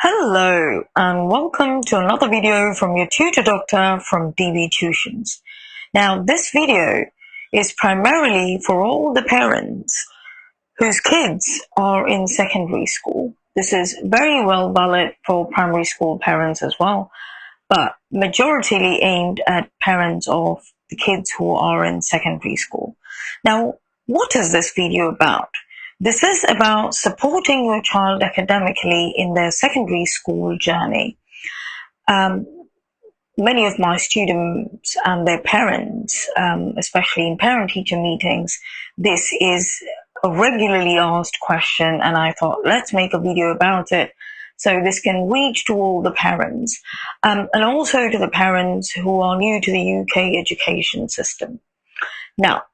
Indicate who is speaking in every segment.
Speaker 1: Hello and welcome to another video from your tutor doctor from DB Tuitions. Now this video is primarily for all the parents whose kids are in secondary school. This is very well valid for primary school parents as well, but majoritarily aimed at parents of the kids who are in secondary school. Now, what is this video about? This is about supporting your child academically in their secondary school journey. Many of my students and their parents, especially in parent-teacher meetings, this is a regularly asked question, and I thought, let's make a video about it so this can reach to all the parents, and also to the parents who are new to the UK education system. Now,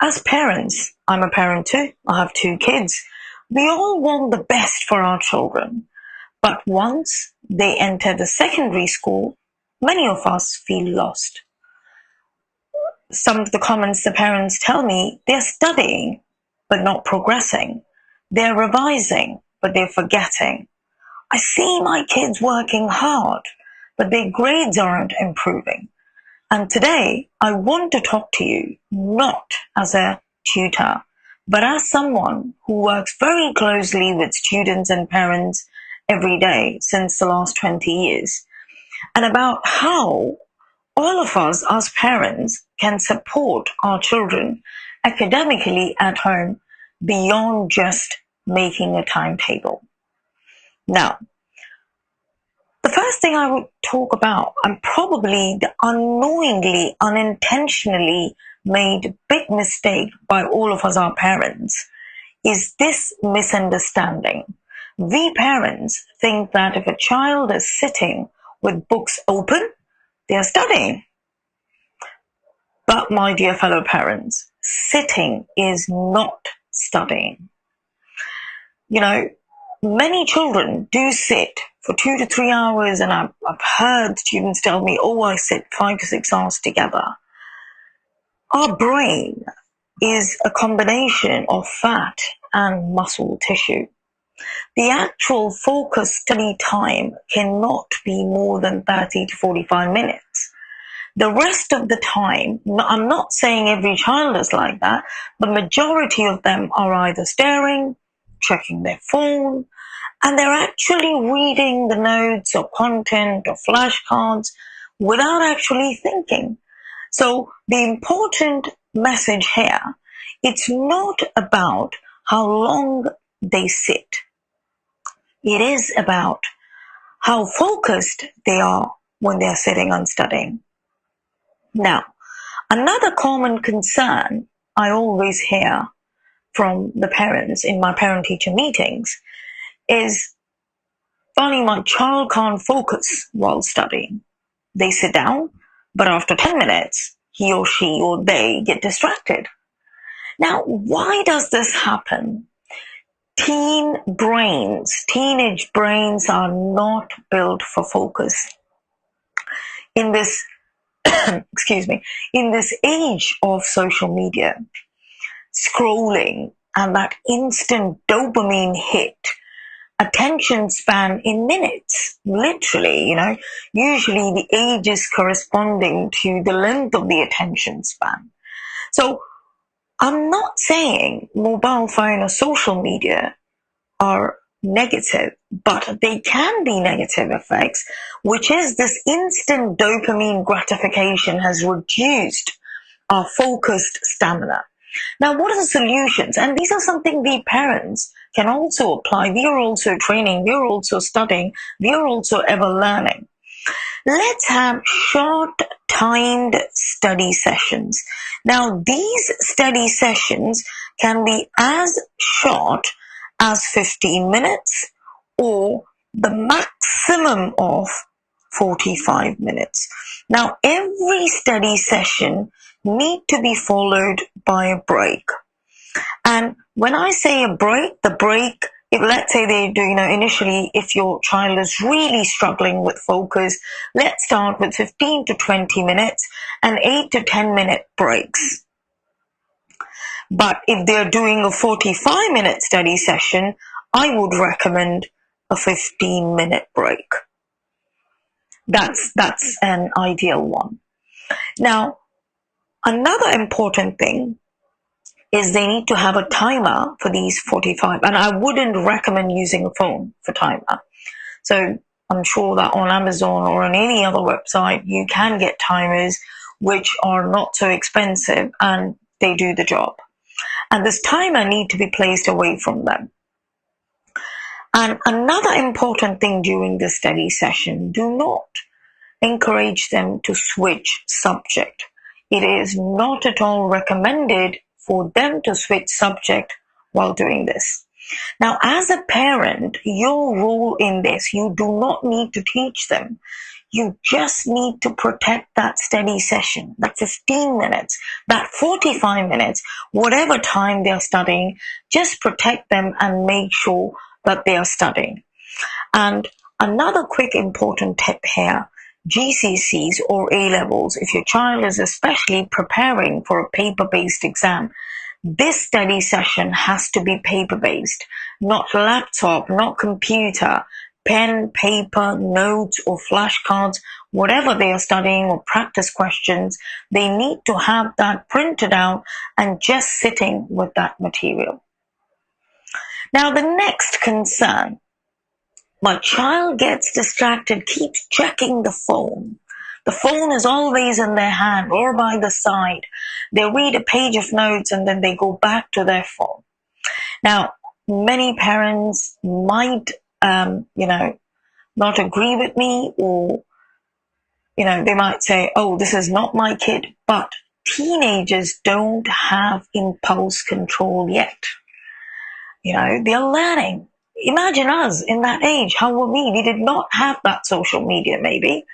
Speaker 1: as parents, I'm a parent too, I have 2 kids. We all want the best for our children, but once they enter the secondary school, many of us feel lost. Some of the comments the parents tell me, they're studying, but not progressing. They're revising, but they're forgetting. I see my kids working hard, but their grades aren't improving. And today, I want to talk to you not as a tutor, but as someone who works very closely with students and parents every day since the last 20 years, and about how all of us as parents can support our children academically at home beyond just making a timetable. Now, the first thing I would talk about, and probably the unknowingly, unintentionally made big mistake by all of us, our parents, is this misunderstanding. We parents think that if a child is sitting with books open, they are studying. But my dear fellow parents, sitting is not studying. You know, many children do sit for 2 to 3 hours, and I've heard students tell me, oh, I sit 5 to 6 hours together. Our brain is a combination of fat and muscle tissue. The actual focus study time cannot be more than 30 to 45 minutes. The rest of the time, I'm not saying every child is like that, but majority of them are either staring, checking their phone, and they're actually reading the notes or content or flashcards without actually thinking. So the important message here, it's not about how long they sit. It is about how focused they are when they're sitting and studying. Now, another common concern I always hear from the parents in my parent-teacher meetings is, Bonnie, my child can't focus while studying. They sit down, but after 10 minutes, he or she or they get distracted. Now, why does this happen? Teenage brains are not built for focus. In this, in this age of social media, scrolling and that instant dopamine hit, attention span in minutes, literally, usually the age is corresponding to the length of the attention span. So I'm not saying mobile phone or social media are negative, but they can be negative effects, which is this instant dopamine gratification has reduced our focused stamina. Now, what are the solutions? And these are something we parents can also apply. We are also training, we are also studying, we are also ever learning. Let's have short timed study sessions. Now, these study sessions can be as short as 15 minutes or the maximum of 45 minutes. Now, every study session need to be followed by a break. And when I say a break, the break, if let's say they do, initially, if your child is really struggling with focus, let's start with 15 to 20 minutes and 8 to 10 minute breaks. But if they're doing a 45-minute study session, I would recommend a 15-minute break. That's an ideal one. Now, another important thing is they need to have a timer for these 45, and I wouldn't recommend using a phone for timer. So I'm sure that on Amazon or on any other website, you can get timers which are not so expensive and they do the job. And this timer need to be placed away from them. And another important thing during the study session, do not encourage them to switch subject. It is not at all recommended for them to switch subject while doing this. Now, as a parent, your role in this, you do not need to teach them. You just need to protect that study session, that 15 minutes, that 45 minutes, whatever time they're studying, just protect them and make sure that they are studying. And another quick important tip here, GCSEs or A-levels, if your child is especially preparing for a paper-based exam, this study session has to be paper-based, not laptop, not computer, pen, paper, notes or flashcards, whatever they are studying or practice questions, they need to have that printed out and just sitting with that material. Now, the next concern, my child gets distracted, keeps checking the phone. The phone is always in their hand or by the side. They read a page of notes and then they go back to their phone. Now, many parents might, not agree with me, or, they might say, oh, this is not my kid. But teenagers don't have impulse control yet. They're learning. Imagine us in that age. How were we? We did not have that social media, maybe,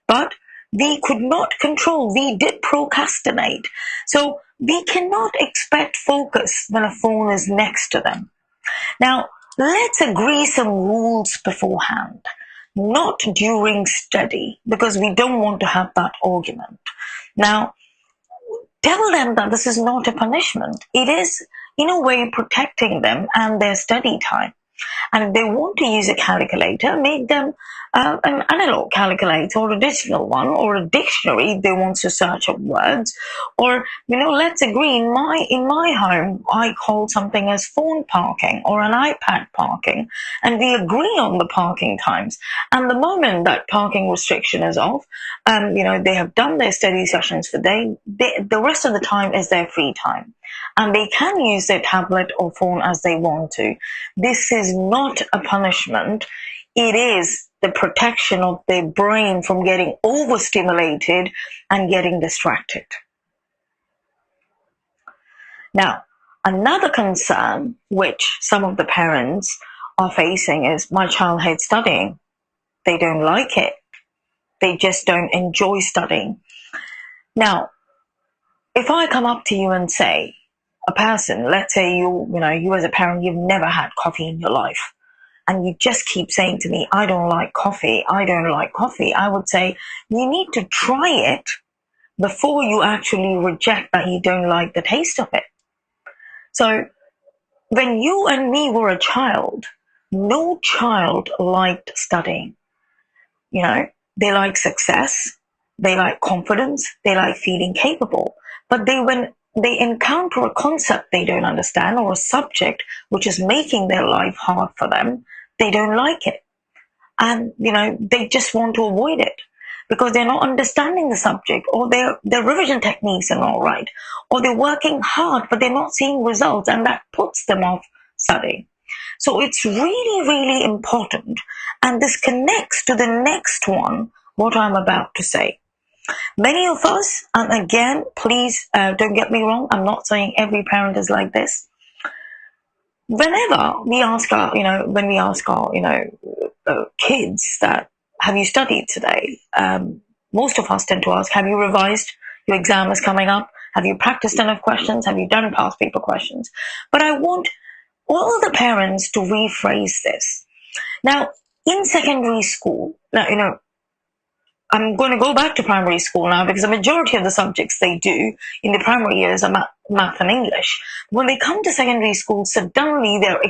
Speaker 1: but we could not control. We did procrastinate. So we cannot expect focus when a phone is next to them. Now, let's agree some rules beforehand, not during study, because we don't want to have that argument. Now, tell them that this is not a punishment. It is, in a way, protecting them and their study time. And if they want to use a calculator, make them an analog calculator or a digital one, or a dictionary if they want to search up words. Or, let's agree, in my home, I call something as phone parking or an iPad parking, and we agree on the parking times. And the moment that parking restriction is off, they have done their study sessions for the day, the rest of the time is their free time. And they can use their tablet or phone as they want to. This is not a punishment. It is the protection of their brain from getting overstimulated and getting distracted. Now, another concern which some of the parents are facing is, my child hates studying. They don't like it. They just don't enjoy studying. Now, if I come up to you and say, a person, let's say you as a parent, you've never had coffee in your life, and you just keep saying to me, I don't like coffee, I would say, you need to try it before you actually reject that you don't like the taste of it. So when you and me were a child, no child liked studying. They like success, they like confidence, they like feeling capable. But when they encounter a concept they don't understand, or a subject which is making their life hard for them, they don't like it. And, they just want to avoid it because they're not understanding the subject, or their revision techniques are not right, or they're working hard, but they're not seeing results, and that puts them off studying. So it's really, really important. And this connects to the next one, what I'm about to say. Many of us, and again, please don't get me wrong, I'm not saying every parent is like this. Whenever we ask our, kids that, have you studied today? Most of us tend to ask, have you revised? Your exam is coming up. Have you practiced enough questions? Have you done past paper questions? But I want all the parents to rephrase this. Now, in secondary school, I'm going to go back to primary school now, because the majority of the subjects they do in the primary years are math and English. When they come to secondary school, suddenly they're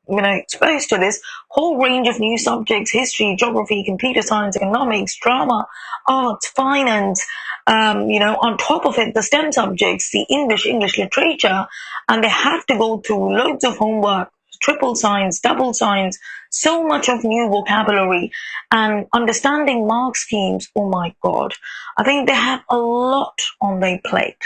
Speaker 1: exposed to this whole range of new subjects: history, geography, computer science, economics, drama, arts, finance. On top of it, the STEM subjects, the English literature, and they have to go through loads of homework, triple science, double science, so much of new vocabulary, and understanding mark schemes. Oh my God, I think they have a lot on their plate.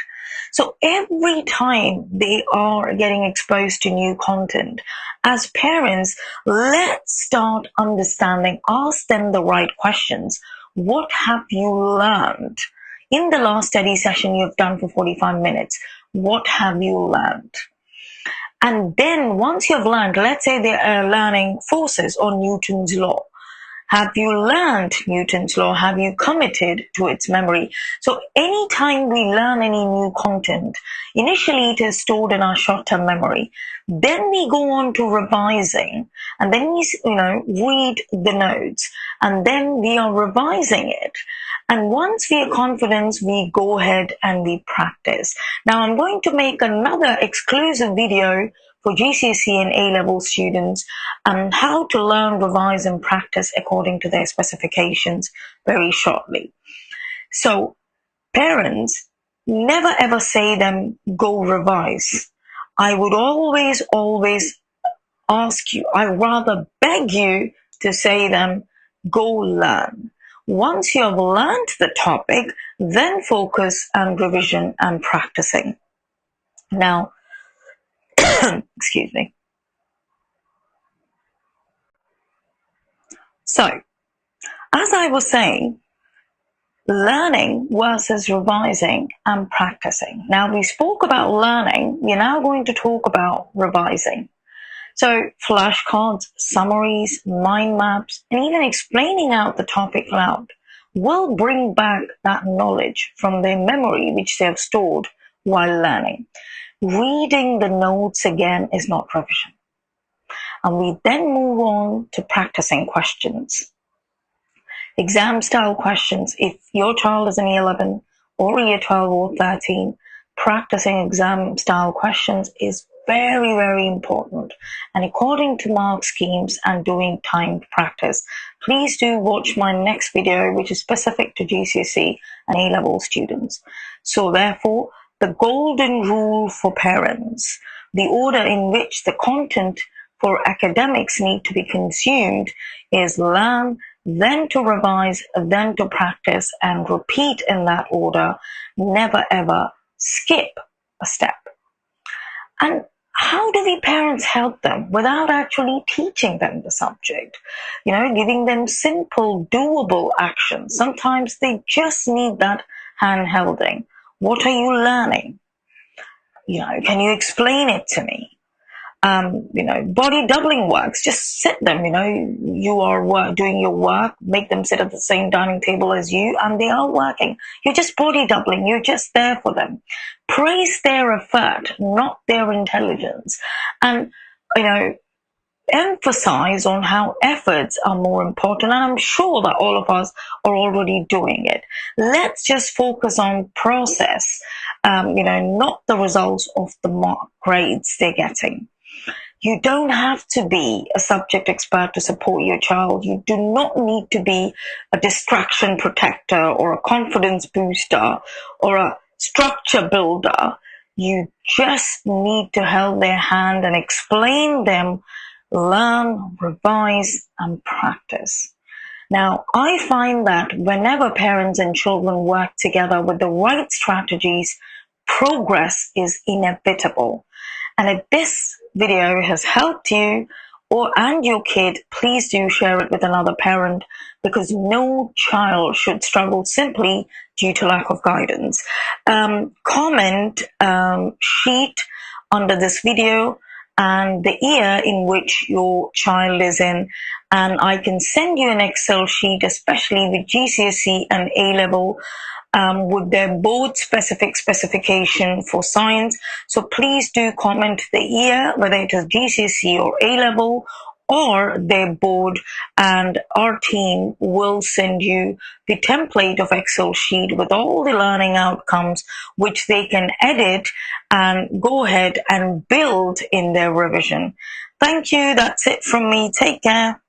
Speaker 1: So every time they are getting exposed to new content, as parents, let's start understanding, ask them the right questions. What have you learned? In the last study session you've done for 45 minutes, what have you learned? And then once you've learned, let's say they are learning forces or Newton's law. Have you learned Newton's law? Have you committed to its memory? So anytime we learn any new content, initially it is stored in our short-term memory. Then we go on to revising, and then we, read the notes, and then we are revising it. And once we are confident, we go ahead and we practice. Now I'm going to make another exclusive video for GCSE and A-level students on how to learn, revise, and practice according to their specifications very shortly. So parents, never ever say them, go revise. I would always ask you, I rather beg you to say them, go learn. Once you have learned the topic, then focus on revision and practicing. Now, excuse me. So, as I was saying, learning versus revising and practicing. Now, we spoke about learning. We're now going to talk about revising. So, flashcards, summaries, mind maps, and even explaining out the topic loud will bring back that knowledge from their memory which they have stored while learning. Reading the notes again is not revision. And we then move on to practicing questions. Exam style questions. If your child is in year 11 or year 12 or 13, practicing exam style questions is very, very important. And according to mark schemes and doing timed practice, please do watch my next video, which is specific to GCSE and A-level students. So therefore, the golden rule for parents, the order in which the content for academics need to be consumed is learn, then to revise, then to practice, and repeat in that order. Never ever skip a step. And how do we parents help them without actually teaching them the subject? Giving them simple, doable actions. Sometimes they just need that hand-holding. What are you learning? Can you explain it to me? Body doubling works. Just sit them, you are doing your work, make them sit at the same dining table as you, and they are working. You're just body doubling. You're just there for them. Praise their effort, not their intelligence. And, emphasize on how efforts are more important. And I'm sure that all of us are already doing it. Let's just focus on process, not the results of the mark grades they're getting. You don't have to be a subject expert to support your child. You do not need to be a distraction protector or a confidence booster or a structure builder. You just need to hold their hand and explain them, learn, revise, and practice. Now, I find that whenever parents and children work together with the right strategies, progress is inevitable. And if this video has helped you and your kid, please do share it with another parent, because no child should struggle simply due to lack of guidance. Comment sheet under this video and the year in which your child is in, and I can send you an Excel sheet, especially with GCSE and A-level, with their board specification for science. So please do comment the year, whether it is GCSE or A-level or their board, and our team will send you the template of Excel sheet with all the learning outcomes, which they can edit and go ahead and build in their revision. Thank you. That's it from me. Take care.